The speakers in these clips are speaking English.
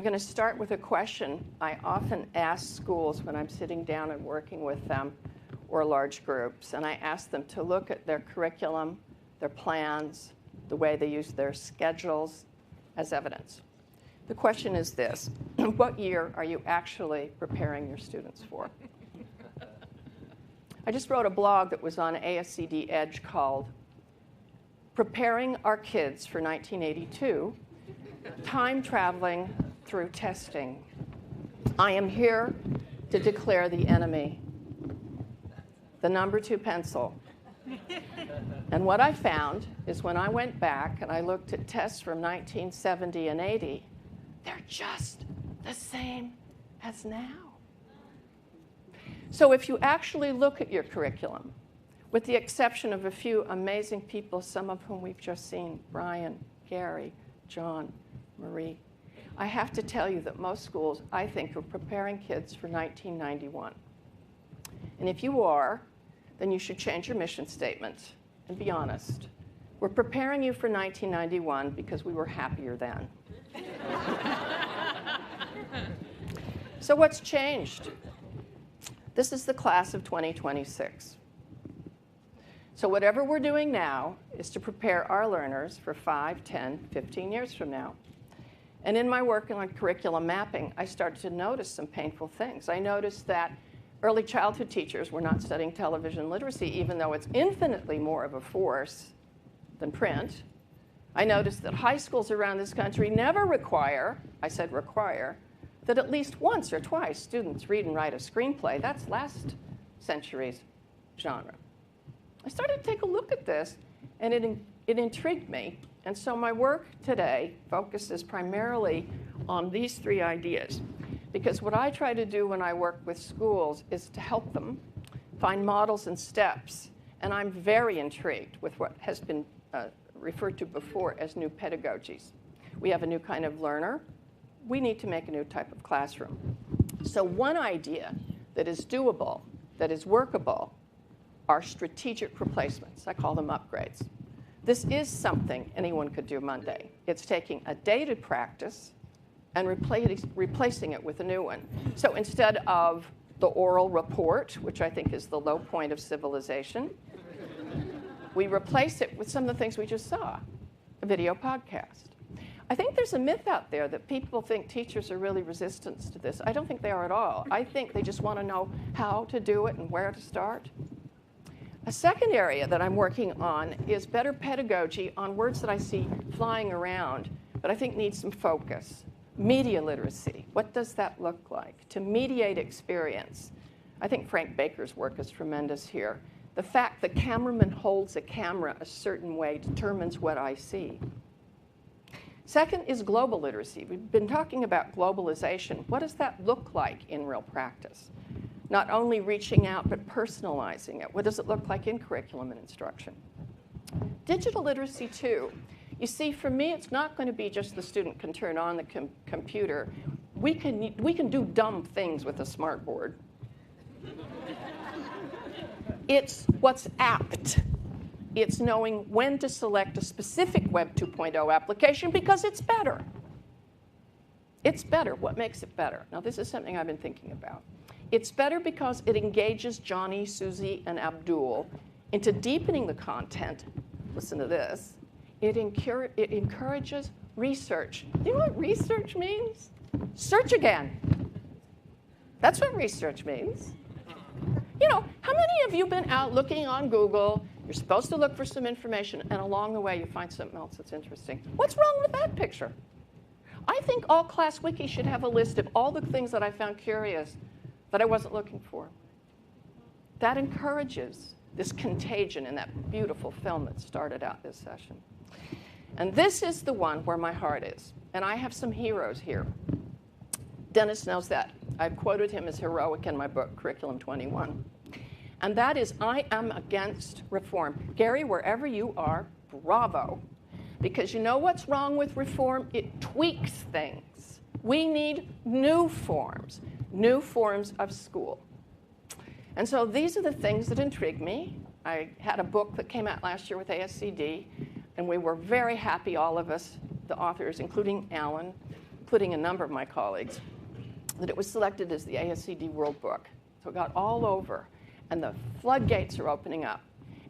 going to start with a question I often ask schools when I'm sitting down and working with them or large groups. And I ask them to look at their curriculum, their plans, the way they use their schedules as evidence. The question is this: what year are you actually preparing your students for? I just wrote a blog that was on ASCD Edge called Preparing Our Kids for 1982, Time Traveling Through Testing. I am here to declare the enemy, the number 2 pencil. And what I found is when I went back and I looked at tests from 1970 and 80, they're just the same as now. So if you actually look at your curriculum, with the exception of a few amazing people, some of whom we've just seen, Brian, Gary, John, Marie, I have to tell you that most schools, I think, are preparing kids for 1991. And if you are, then you should change your mission statement and be honest. We're preparing you for 1991 because we were happier then. So what's changed? This is the class of 2026. So whatever we're doing now is to prepare our learners for 5, 10, 15 years from now. And in my work on curriculum mapping, I started to notice some painful things. I noticed that early childhood teachers were not studying television literacy, even though it's infinitely more of a force than print. I noticed that high schools around this country never require, I said require, that at least once or twice students read and write a screenplay. That's last century's genre. I started to take a look at this, and it intrigued me. And so my work today focuses primarily on these 3 ideas. Because what I try to do when I work with schools is to help them find models and steps. And I'm very intrigued with what has been referred to before as new pedagogies. We have a new kind of learner. We need to make a new type of classroom. So one idea that is doable, that is workable, are strategic replacements. I call them upgrades. This is something anyone could do Monday. It's taking a dated practice and replacing it with a new one. So instead of the oral report, which I think is the low point of civilization, we replace it with some of the things we just saw, a video podcast. I think there's a myth out there that people think teachers are really resistant to this. I don't think they are at all. I think they just want to know how to do it and where to start. A second area that I'm working on is better pedagogy on words that I see flying around, but I think need some focus. Media literacy. What does that look like? To mediate experience. I think Frank Baker's work is tremendous here. The fact the cameraman holds a camera a certain way determines what I see. Second is global literacy. We've been talking about globalization. What does that look like in real practice? Not only reaching out, but personalizing it. What does it look like in curriculum and instruction? Digital literacy, too. You see, for me, it's not going to be just the student can turn on the computer. We can do dumb things with a smart board. It's what's apt. It's knowing when to select a specific Web 2.0 application because it's better. It's better. What makes it better? Now, this is something I've been thinking about. It's better because it engages Johnny, Susie, and Abdul into deepening the content. Listen to this. It encourages research. You know what research means? Search again. That's what research means. You know, how many of you have been out looking on Google? You're supposed to look for some information, and along the way, you find something else that's interesting. What's wrong with that picture? I think all class wikis should have a list of all the things that I found curious that I wasn't looking for. That encourages this contagion in that beautiful film that started out this session. And this is the one where my heart is. And I have some heroes here. Dennis knows that. I've quoted him as heroic in my book, Curriculum 21. And that is, I am against reform. Gary, wherever you are, bravo. Because you know what's wrong with reform? It tweaks things. We need new forms of school. And so these are the things that intrigue me. I had a book that came out last year with ASCD, and we were very happy, all of us, the authors, including Alan, including a number of my colleagues, that it was selected as the ASCD World Book. So it got all over, and the floodgates are opening up.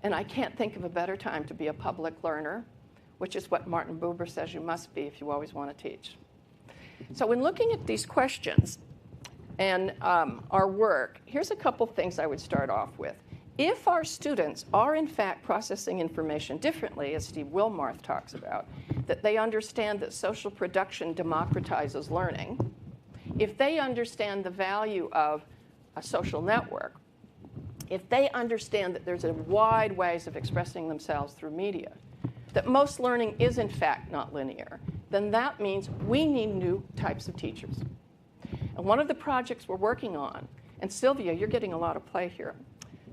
And I can't think of a better time to be a public learner, which is what Martin Buber says you must be if you always want to teach. So in looking at these questions and our work, here's a couple things I would start off with. If our students are in fact processing information differently, as Steve Wilmarth talks about, that they understand that social production democratizes learning, if they understand the value of a social network, if they understand that there's a wide ways of expressing themselves through media, that most learning is in fact not linear, then that means we need new types of teachers. And one of the projects we're working on, and Sylvia, you're getting a lot of play here.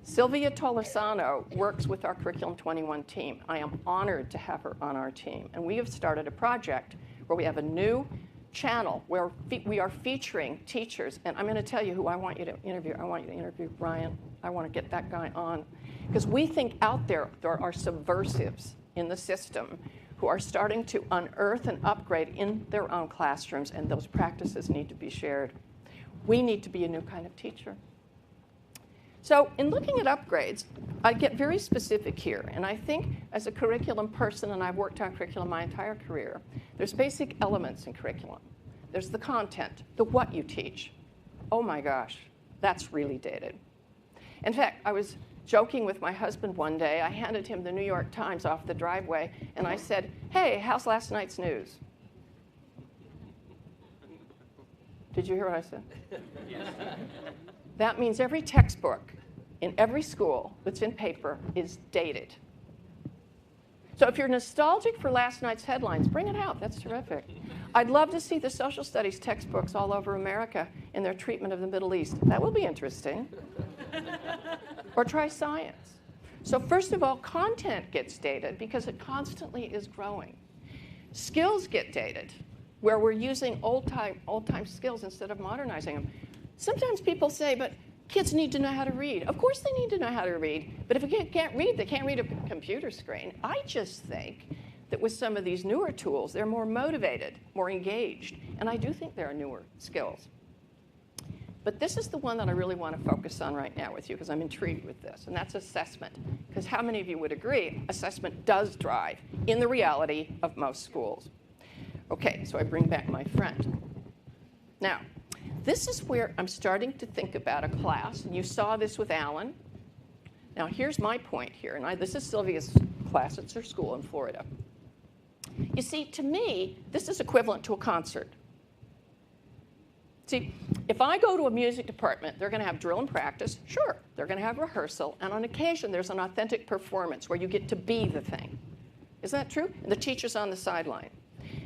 Sylvia Tolosano works with our Curriculum 21 team. I am honored to have her on our team. And we have started a project where we have a new channel where we are featuring teachers. And I'm going to tell you who I want you to interview. I want you to interview Brian. I want to get that guy on. Because we think out there are subversives in the system who are starting to unearth and upgrade in their own classrooms, and those practices need to be shared. We need to be a new kind of teacher. So in looking at upgrades, I get very specific here. And I think as a curriculum person, and I've worked on curriculum my entire career, there's basic elements in curriculum. There's the content, the what you teach. Oh my gosh, that's really dated. In fact, I was joking with my husband one day. I handed him the New York Times off the driveway, and I said, hey, how's last night's news? Did you hear what I said? Yes. That means every textbook in every school that's in paper is dated. So if you're nostalgic for last night's headlines, bring it out. That's terrific. I'd love to see the social studies textbooks all over America in their treatment of the Middle East. That will be interesting. Or try science. So first of all, content gets dated because it constantly is growing. Skills get dated, where we're using old-time skills instead of modernizing them. Sometimes people say, but kids need to know how to read. Of course they need to know how to read, but if a kid can't read, they can't read a computer screen. I just think that with some of these newer tools, they're more motivated, more engaged, and I do think there are newer skills. But this is the one that I really want to focus on right now with you because I'm intrigued with this, and that's assessment. Because how many of you would agree assessment does drive in the reality of most schools? Okay, so I bring back my friend. Now, this is where I'm starting to think about a class, and you saw this with Alan. Now, here's my point here, and this is Sylvia's class. It's her school in Florida. You see, to me, this is equivalent to a concert. See, if I go to a music department, they're going to have drill and practice. Sure, they're going to have rehearsal, and on occasion, there's an authentic performance where you get to be the thing. Isn't that true? And the teacher's on the sideline.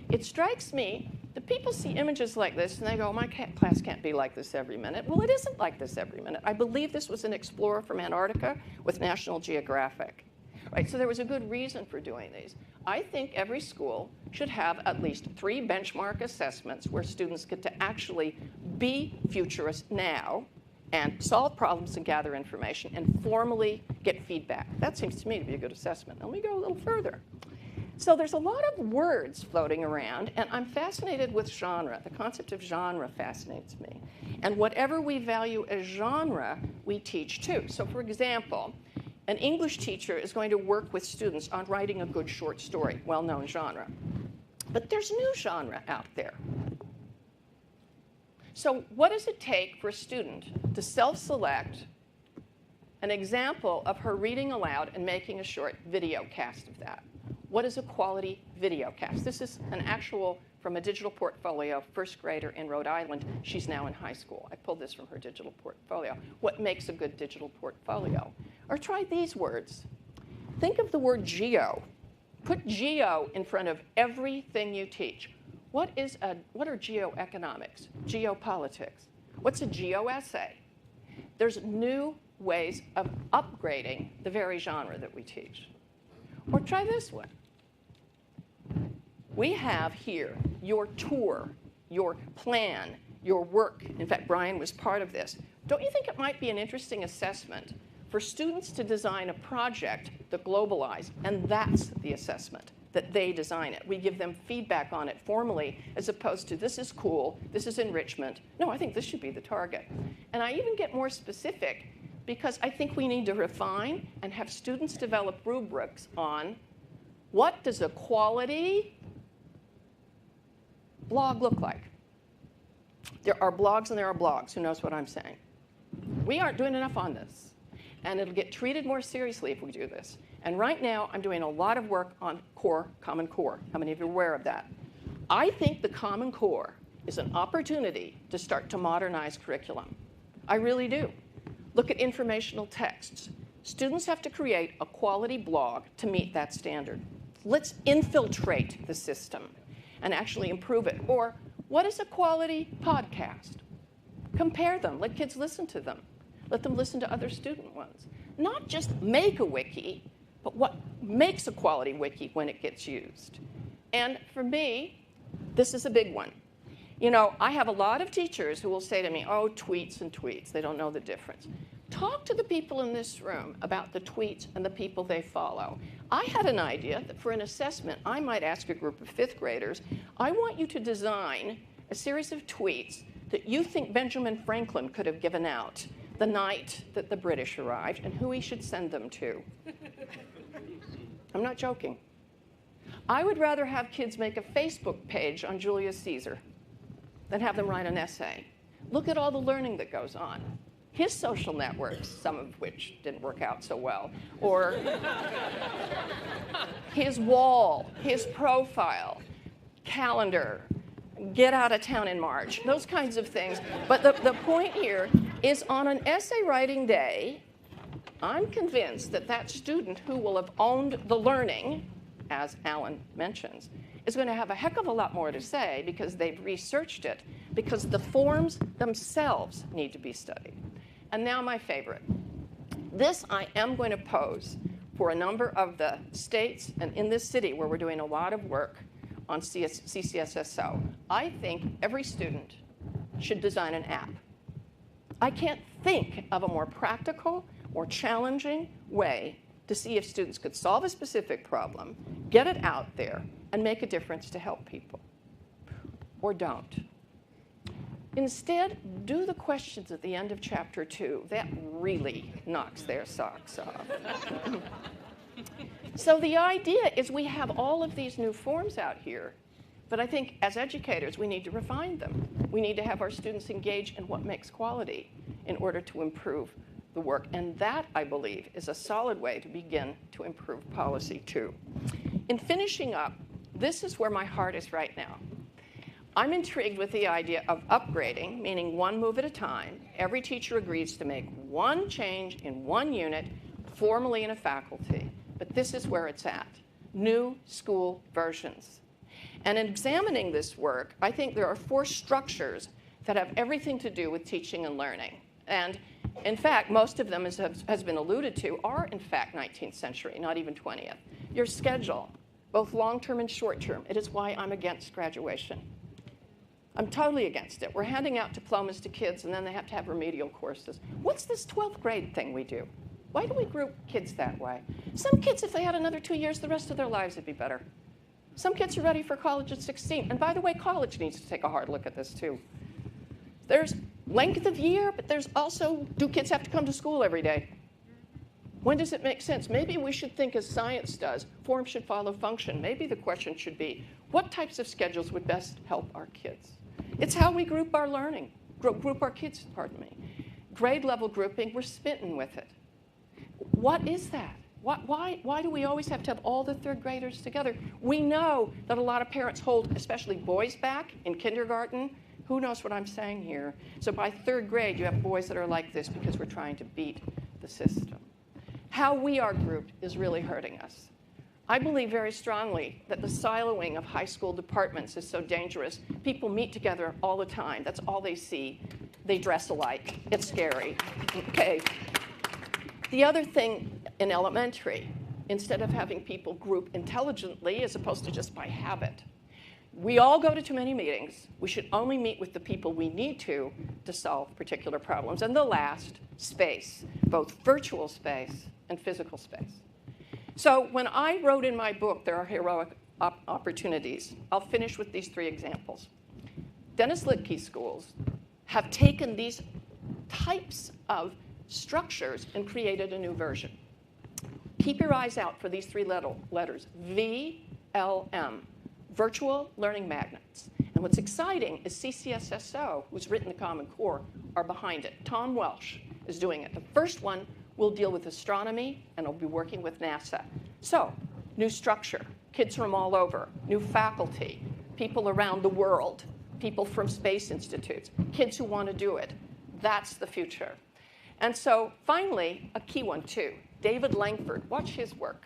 It strikes me that people see images like this, and they go, my class can't be like this every minute. Well, it isn't like this every minute. I believe this was an explorer from Antarctica with National Geographic. Right, so there was a good reason for doing these. I think every school should have at least 3 benchmark assessments where students get to actually be futurists now and solve problems and gather information and formally get feedback. That seems to me to be a good assessment. Let me go a little further. So there's a lot of words floating around, and I'm fascinated with genre. The concept of genre fascinates me. And whatever we value as genre, we teach too. So for example, an English teacher is going to work with students on writing a good short story, well-known genre. But there's new genre out there. So what does it take for a student to self-select an example of her reading aloud and making a short video cast of that? What is a quality video cast? This is an actual from a digital portfolio, first grader in Rhode Island. She's now in high school. I pulled this from her digital portfolio. What makes a good digital portfolio? Or try these words. Think of the word geo. Put geo in front of everything you teach. What are geoeconomics, geopolitics? What's a geoessay? There's new ways of upgrading the very genre that we teach. Or try this one. We have here your tour, your plan, your work. In fact, Brian was part of this. Don't you think it might be an interesting assessment for students to design a project that globalized? And that's the assessment. that they design it. We give them feedback on it formally, as opposed to this is cool, this is enrichment. No, I think this should be the target. And I even get more specific because I think we need to refine and have students develop rubrics on what does a quality blog look like. There are blogs and there are blogs. Who knows what I'm saying? We aren't doing enough on this. And it'll get treated more seriously if we do this. And right now, I'm doing a lot of work on core, Common Core. How many of you are aware of that? I think the Common Core is an opportunity to start to modernize curriculum. I really do. Look at informational texts. Students have to create a quality blog to meet that standard. Let's infiltrate the system and actually improve it. Or what is a quality podcast? Compare them. Let kids listen to them. Let them listen to other student ones. Not just make a wiki, but what makes a quality wiki when it gets used. And for me, this is a big one. You know, I have a lot of teachers who will say to me, oh, tweets and tweets. They don't know the difference. Talk to the people in this room about the tweets and the people they follow. I had an idea that for an assessment, I might ask a group of 5th graders, I want you to design a series of tweets that you think Benjamin Franklin could have given out the night that the British arrived and who he should send them to. I'm not joking. I would rather have kids make a Facebook page on Julius Caesar than have them write an essay. Look at all the learning that goes on. His social networks, some of which didn't work out so well, or his wall, his profile, calendar, get out of town in March, those kinds of things. But the point here is on an essay writing day, I'm convinced that that student who will have owned the learning, as Alan mentions, is going to have a heck of a lot more to say because they've researched it, because the forms themselves need to be studied. And now my favorite. This I am going to pose for a number of the states and in this city where we're doing a lot of work on CCSSO. I think every student should design an app. I can't think of a more practical, more challenging way to see if students could solve a specific problem, get it out there, and make a difference to help people. Or don't. Instead, do the questions at the end of chapter 2. That really knocks their socks off. So the idea is we have all of these new forms out here, but I think as educators, we need to refine them. We need to have our students engage in what makes quality in order to improve the work. And that, I believe, is a solid way to begin to improve policy too. In finishing up, this is where my heart is right now. I'm intrigued with the idea of upgrading, meaning one move at a time. Every teacher agrees to make one change in one unit, formally in a faculty. But this is where it's at, new school versions. And in examining this work, I think there are 4 structures that have everything to do with teaching and learning. And in fact, most of them, as has been alluded to, are in fact 19th century, not even 20th. Your schedule, both long-term and short-term. It is why I'm against graduation. I'm totally against it. We're handing out diplomas to kids, and then they have to have remedial courses. What's this 12th grade thing we do? Why do we group kids that way? Some kids, if they had another 2 years, the rest of their lives would be better. Some kids are ready for college at 16. And by the way, college needs to take a hard look at this too. There's length of year, but there's also, do kids have to come to school every day? When does it make sense? Maybe we should think as science does, form should follow function. Maybe the question should be, what types of schedules would best help our kids? It's how we group our learning, group our kids, pardon me. Grade level grouping, we're smitten with it. What is that? Why do we always have to have all the 3rd graders together? We know that a lot of parents hold, especially boys back in kindergarten. Who knows what I'm saying here? So by 3rd grade, you have boys that are like this because we're trying to beat the system. How we are grouped is really hurting us. I believe very strongly that the siloing of high school departments is so dangerous. People meet together all the time. That's all they see. They dress alike. It's scary. Okay. The other thing in elementary, instead of having people group intelligently as opposed to just by habit, we all go to too many meetings. We should only meet with the people we need to solve particular problems. And the last, space, both virtual space and physical space. So when I wrote in my book, there are heroic opportunities. I'll finish with these 3 examples. Dennis Littke schools have taken these types of structures and created a new version. Keep your eyes out for these 3 letters, VLM, Virtual Learning Magnets. And what's exciting is CCSSO, who's written the Common Core, are behind it. Tom Welsh is doing it. The first one will deal with astronomy, and it'll be working with NASA. So, new structure, kids from all over, new faculty, people around the world, people from space institutes, kids who want to do it. That's the future. And so, finally, a key one, too. David Langford, watch his work.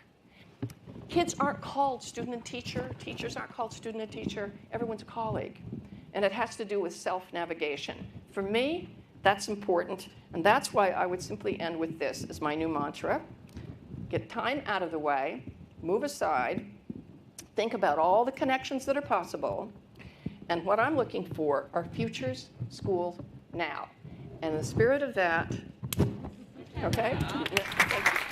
Kids aren't called student and teacher. Teachers aren't called student and teacher. Everyone's a colleague. And it has to do with self-navigation. For me, that's important. And that's why I would simply end with this as my new mantra. Get time out of the way. Move aside. Think about all the connections that are possible. And what I'm looking for are futures schools now. And in the spirit of that, okay? Thank you.